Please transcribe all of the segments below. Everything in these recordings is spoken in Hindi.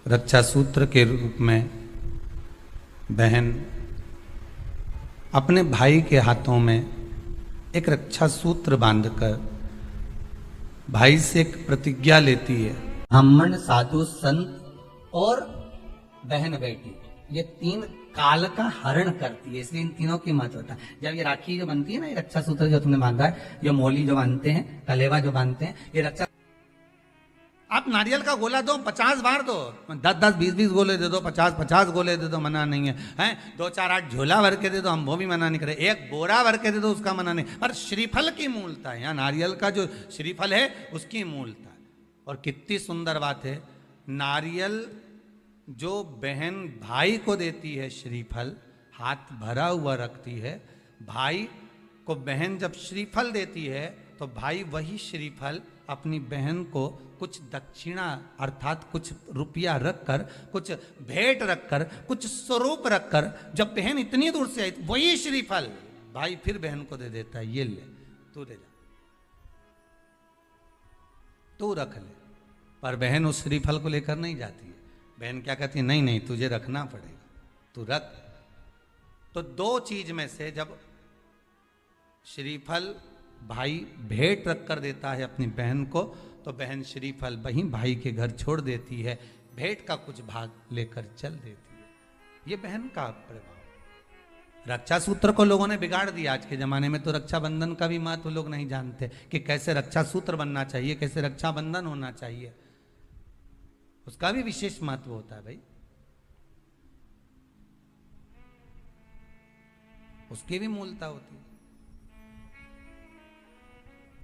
रक्षा सूत्र के रूप में बहन अपने भाई के हाथों में एक रक्षा सूत्र बांधकर भाई से एक प्रतिज्ञा लेती है। ब्राह्मण, साधु, संत और बहन बेटी, ये तीन काल का हरण करती है, इसलिए इन तीनों की महत्वता है। जब ये राखी जो बनती है ना, ये रक्षा सूत्र जो तुमने बांधा है, जो मोली जो बांधते हैं, कलेवा जो बांधते हैं, ये रक्षा। आप नारियल का गोला दो 50 बार दो, 10-10, 20-20 गोले दे दो, 50-50 गोले दे दो, मना नहीं है, हैं 2-4-8 झोला भर के दे दो, हम वो भी मना नहीं करे, एक बोरा भर के दे दो, उसका मना नहीं। पर श्रीफल की मूलता है, यहाँ नारियल का जो श्रीफल है उसकी मूलता है। और कितनी सुंदर बात है, नारियल जो बहन भाई को देती है, श्रीफल हाथ भरा हुआ रखती है, भाई को बहन जब श्रीफल देती है तो भाई वही श्रीफल अपनी बहन को कुछ दक्षिणा अर्थात कुछ रुपया रखकर, कुछ भेंट रखकर, कुछ स्वरूप रखकर, जब बहन इतनी दूर से आई वही श्रीफल भाई फिर बहन को दे देता है, ये ले तू दे जा, तू रख ले। पर बहन उस श्रीफल को लेकर नहीं जाती है, बहन क्या कहती है, नहीं नहीं तुझे रखना पड़ेगा, तू रख। तो दो चीज में से जब श्रीफल भाई भेंट रख कर देता है अपनी बहन को, तो बहन श्रीफल वहीं भाई के घर छोड़ देती है, भेंट का कुछ भाग लेकर चल देती है। ये बहन का प्रभाव। रक्षा सूत्र को लोगों ने बिगाड़ दिया आज के जमाने में, तो रक्षाबंधन का भी महत्व लोग नहीं जानते कि कैसे रक्षा सूत्र बनना चाहिए, कैसे रक्षाबंधन होना चाहिए, उसका भी विशेष महत्व होता है भाई, उसकी भी मूलता होती है।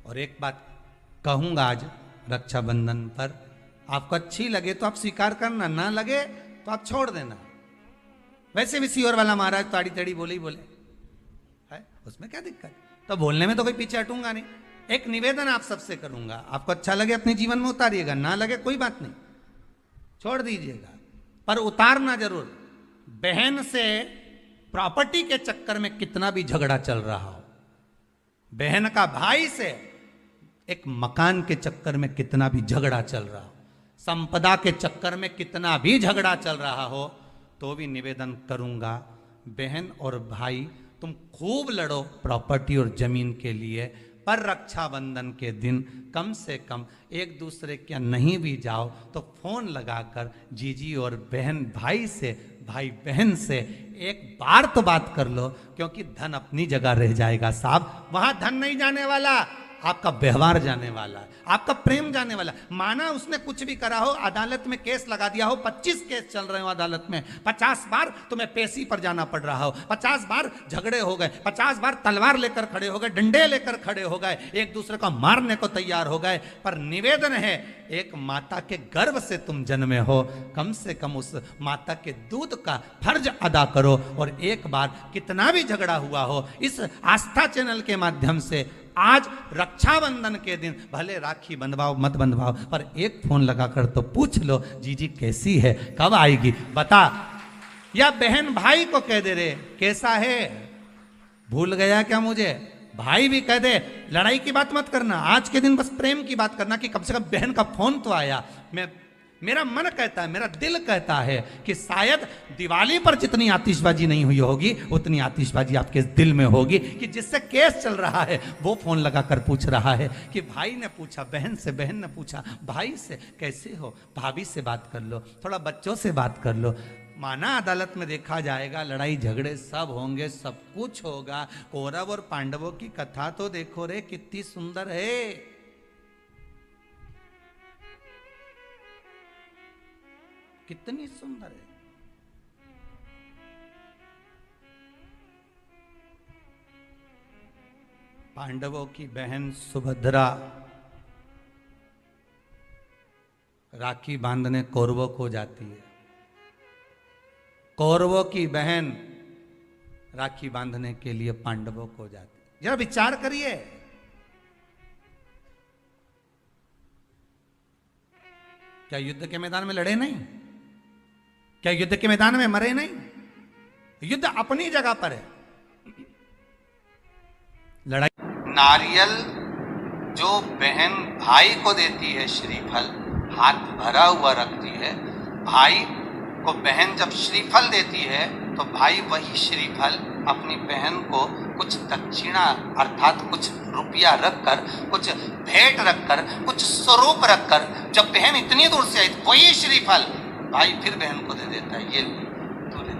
और एक बात कहूंगा आज रक्षाबंधन पर, आपको अच्छी लगे तो आप स्वीकार करना, ना लगे तो आप छोड़ देना। वैसे भी सीहोर वाला महाराज ताड़ी तड़ी बोले ही बोले है, उसमें क्या दिक्कत, तो बोलने में तो कोई पीछे हटूंगा नहीं। एक निवेदन आप सबसे करूंगा, आपको अच्छा लगे अपने जीवन में उतारिएगा, ना लगे कोई बात नहीं, छोड़ दीजिएगा, पर उतारना जरूर। बहन से प्रॉपर्टी के चक्कर में कितना भी झगड़ा चल रहा हो, बहन का भाई से एक मकान के चक्कर में कितना भी झगड़ा चल रहा हो, संपदा के चक्कर में कितना भी झगड़ा चल रहा हो, तो भी निवेदन करूंगा, बहन और भाई तुम खूब लड़ो प्रॉपर्टी और जमीन के लिए, पर रक्षाबंधन के दिन कम से कम एक दूसरे के नहीं भी जाओ तो फोन लगाकर जीजी और बहन भाई से, भाई बहन से एक बार तो बात कर लो, क्योंकि धन अपनी जगह रह जाएगा साहब, वहां धन नहीं जाने वाला, आपका व्यवहार जाने वाला है, आपका प्रेम जाने वाला। माना उसने कुछ भी करा हो, अदालत में केस लगा दिया हो, 25 केस चल रहे हो अदालत में, 50 बार तुम्हें पेशी पर जाना पड़ रहा हो, 50 बार झगड़े हो गए, 50 बार तलवार लेकर खड़े हो गए, डंडे लेकर खड़े हो गए, एक दूसरे को मारने को तैयार हो गए, पर निवेदन है, एक माता के गर्भ से तुम जन्मे हो, कम से कम उस माता के दूध का फर्ज अदा करो। और एक बार कितना भी झगड़ा हुआ हो, इस आस्था चैनल के माध्यम से आज रक्षाबंधन के दिन भले राखी बंधवाओ मत बंधवाओ, पर एक फोन लगाकर तो पूछ लो, जीजी कैसी है, कब आएगी बता, या बहन भाई को कह दे रे कैसा है, भूल गया क्या मुझे, भाई भी कह दे, लड़ाई की बात मत करना, आज के दिन बस प्रेम की बात करना, कि कम से कम बहन का फोन तो आया। मेरा मन कहता है, मेरा दिल कहता है कि शायद दिवाली पर जितनी आतिशबाजी नहीं हुई होगी, उतनी आतिशबाजी आपके दिल में होगी, कि जिससे केस चल रहा है वो फोन लगाकर पूछ रहा है कि भाई ने पूछा बहन से, बहन ने पूछा भाई से, कैसे हो, भाभी से बात कर लो, थोड़ा बच्चों से बात कर लो। माना अदालत में देखा जाएगा, लड़ाई झगड़े सब होंगे, सब कुछ होगा, कौरव और पांडवों की कथा तो देखो रे कितनी सुंदर है, कितनी सुंदर है। पांडवों की बहन सुभद्रा राखी बांधने कौरवों को जाती है, कौरवों की बहन राखी बांधने के लिए पांडवों को जाती है। जरा विचार करिए, क्या युद्ध के मैदान में लड़े नहीं, क्या युद्ध के मैदान में मरे नहीं, युद्ध अपनी जगह पर है, लड़ाई। नारियल जो बहन भाई को देती है, श्रीफल हाथ भरा हुआ रखती है, भाई को बहन जब श्रीफल देती है तो भाई वही श्रीफल अपनी बहन को कुछ दक्षिणा अर्थात कुछ रुपया रखकर, कुछ भेंट रखकर, कुछ स्वरूप रखकर, जब बहन इतनी दूर से आई वही श्रीफल भाई फिर बहन को दे देता है, ये तू ले।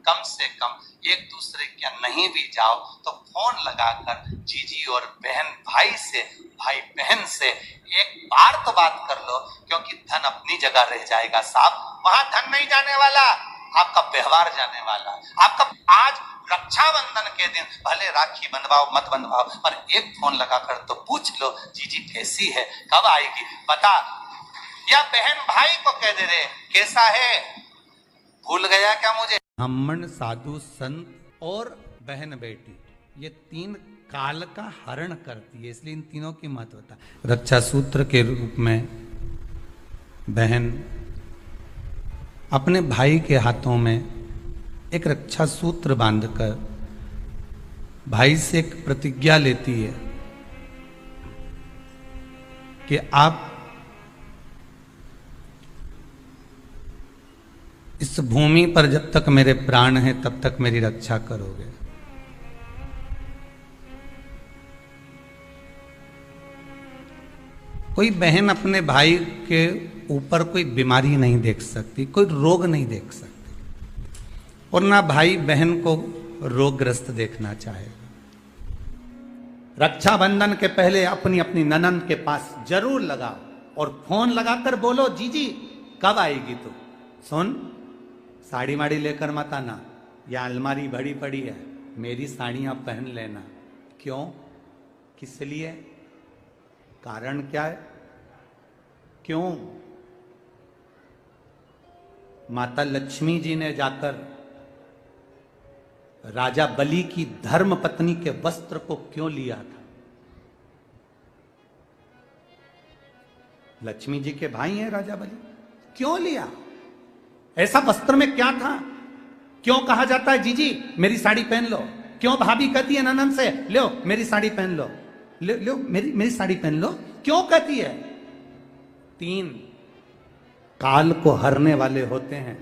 कम से कम एक दूसरे के नहीं भी जाओ तो फोन लगाकर जीजी और बहन भाई से, भाई बहन से एक बार तो बात कर लो, क्योंकि धन अपनी जगह रह जाएगा साहब, वहां धन नहीं जाने वाला, आपका व्यवहार जाने वाला। आपका आज रक्षाबंधन के दिन भले राखी बंधवाओ मत बंधवाओ, पर एक फोन लगाकर तो पूछ लो जीजी कैसी है, कब आएगी बता, या बहन भाई को कह दे रहे कैसा है, भूल गया क्या मुझे। ब्राह्मण, साधु, संत और बहन बेटी, ये तीन काल का हरण करती है, इसलिए इन तीनों की महत्वता। रक्षा सूत्र के रूप में बहन अपने भाई के हाथों में एक रक्षा सूत्र बांधकर भाई से एक प्रतिज्ञा लेती है कि आप इस भूमि पर जब तक मेरे प्राण हैं तब तक मेरी रक्षा करोगे। कोई बहन अपने भाई के ऊपर कोई बीमारी नहीं देख सकती, कोई रोग नहीं देख सकती, और ना भाई बहन को रोगग्रस्त देखना चाहेगा। रक्षाबंधन के पहले अपनी अपनी ननंद के पास जरूर लगाओ और फोन लगाकर बोलो जीजी कब आएगी तू, सुन साड़ी माड़ी लेकर मत आना, या अलमारी भरी पड़ी है मेरी साड़ियां पहन लेना। क्यों, किस लिए, कारण क्या है, क्यों। माता लक्ष्मी जी ने जाकर राजा बलि की धर्म पत्नी के वस्त्र को क्यों लिया था। लक्ष्मी जी के भाई हैं राजा बलि, क्यों लिया, ऐसा वस्त्र में क्या था, क्यों कहा जाता है जीजी मेरी साड़ी पहन लो, क्यों भाभी कहती है ननंद से लो मेरी साड़ी पहन लो, लो मेरी साड़ी पहन लो, क्यों कहती है। तीन काल को हरने वाले होते हैं।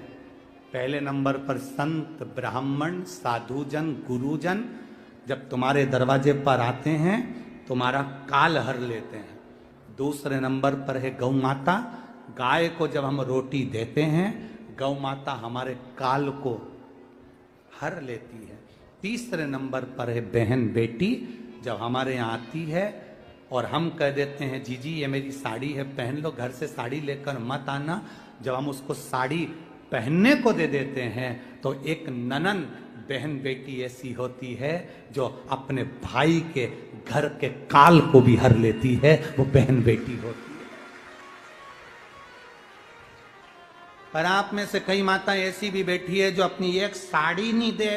पहले नंबर पर संत, ब्राह्मण, साधुजन, गुरुजन जब तुम्हारे दरवाजे पर आते हैं तुम्हारा काल हर लेते हैं। दूसरे नंबर पर है गौ माता, गाय को जब हम रोटी देते हैं गौ माता हमारे काल को हर लेती है। तीसरे नंबर पर है बहन बेटी, जब हमारे यहाँ आती है और हम कह देते हैं जीजी ये मेरी साड़ी है पहन लो, घर से साड़ी लेकर मत आना, जब हम उसको साड़ी पहनने को दे देते हैं तो एक ननन बहन बेटी ऐसी होती है जो अपने भाई के घर के काल को भी हर लेती है, वो बहन बेटी होती है। पर आप में से कई माता ऐसी भी बैठी है जो अपनी एक साड़ी नहीं दे,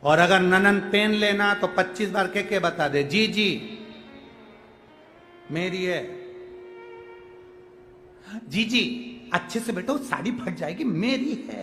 और अगर ननन पहन लेना तो 25 बार के बता दे जी जी मेरी है, जी जी अच्छे से बैठो साड़ी फट जाएगी मेरी है।